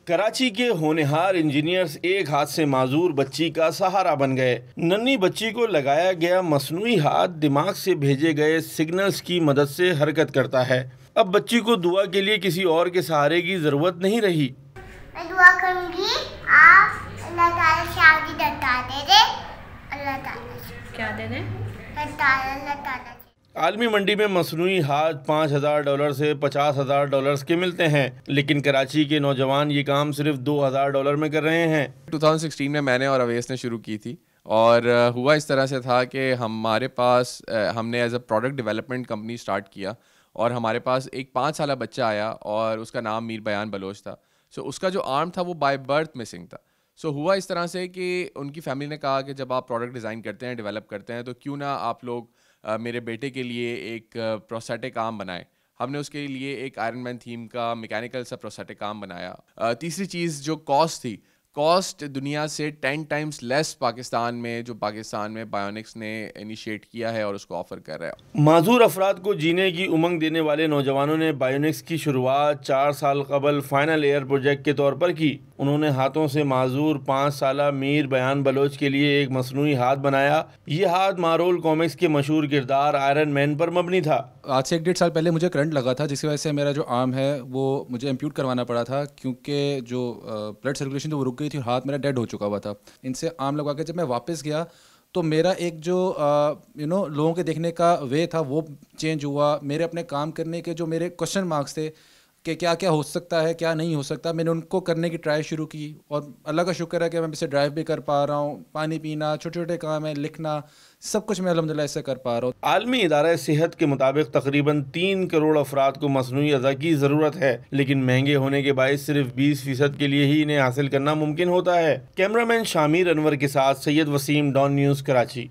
कराची के होनहार इंजीनियर्स एक हाथ से माजूर बच्ची का सहारा बन गए। नन्ही बच्ची को लगाया गया मसनूई हाथ दिमाग से भेजे गए सिग्नल्स की मदद से हरकत करता है। अब बच्ची को दुआ के लिए किसी और के सहारे की जरूरत नहीं रही। मैं दुआ करूंगी, आप अल्लाह ताला शादी दता दे दे, अल्लाह ताला क्या दे दे, अल्लाह ताला। आलमी मंडी में मसनूई हाथ $5,000 से $50,000 के मिलते हैं, लेकिन कराची के नौजवान ये काम सिर्फ $2,000 में कर रहे हैं। 2016 में मैंने और अवेस ने शुरू की थी और हुआ इस तरह से था कि हमारे पास हमने as a product development company start किया और हमारे पास एक 5 साल बच्चा आया और उसका नाम मीर बयान बलोच था। सो उसका जो आर्म था वो बाय बर्थ मिसिंग था। सो हुआ इस तरह से कि उनकी फैमिली ने कहा कि जब आप प्रोडक्ट डिज़ाइन करते हैं, डेवलप करते हैं, तो क्यों ना आप लोग मेरे बेटे के लिए एक प्रोस्थेटिक आर्म बनाए। हमने उसके लिए एक आयरन मैन थीम का मैकेनिकल सा प्रोस्थेटिक आर्म बनाया। तीसरी चीज़ जो कॉस्ट दुनिया से 10 टाइम्स लेस पाकिस्तान में बायोनिक्स ने इनिशिएट किया है और उसको ऑफर कर रहा है। माजूर अफराद को जीने की उमंग देने वाले नौजवानों ने बायोनिक्स की शुरुआत 4 साल कबल फाइनल एयर प्रोजेक्ट के तौर पर की। उन्होंने हाथों से माजूर 5 साला मीर बयान बलोच के लिए एक मसनूई हाथ बनाया। ये हाथ मार्वल कॉमिक्स के मशहूर किरदार आयरन मैन पर मबनी था। आज से 1-1.5 साल पहले मुझे करंट लगा था, जिसकी वजह से मेरा जो आर्म है वो मुझे इम्प्यूट करवाना पड़ा था, क्योंकि जो ब्लड सर्कुलेशन थी वो रुक गई थी और हाथ मेरा डेड हो चुका हुआ था। इनसे आर्म लगवा के जब मैं वापस गया तो मेरा एक जो लोगों के देखने का वे था वो चेंज हुआ। मेरे अपने काम करने के जो मेरे क्वेश्चन मार्क्स थे कि क्या क्या हो सकता है, क्या नहीं हो सकता, मैंने उनको करने की ट्राई शुरू की और अल्लाह का शुक्र है कि मैं इसे ड्राइव भी कर पा रहा हूँ। पानी पीना, छोटे छोटे काम है, लिखना, सब कुछ मैं अल्हम्दुलिल्लाह इससे कर पा रहा हूँ। आलमी इदारा सेहत के मुताबिक तकरीबन 3 करोड़ अफराद को मसनूई अज़ा की ज़रूरत है, लेकिन महंगे होने के बायस सिर्फ 20% के लिए ही इन्हें हासिल करना मुमकिन होता है। कैमरामैन शामिर अनवर के साथ सैयद वसीम, डॉन न्यूज़, कराची।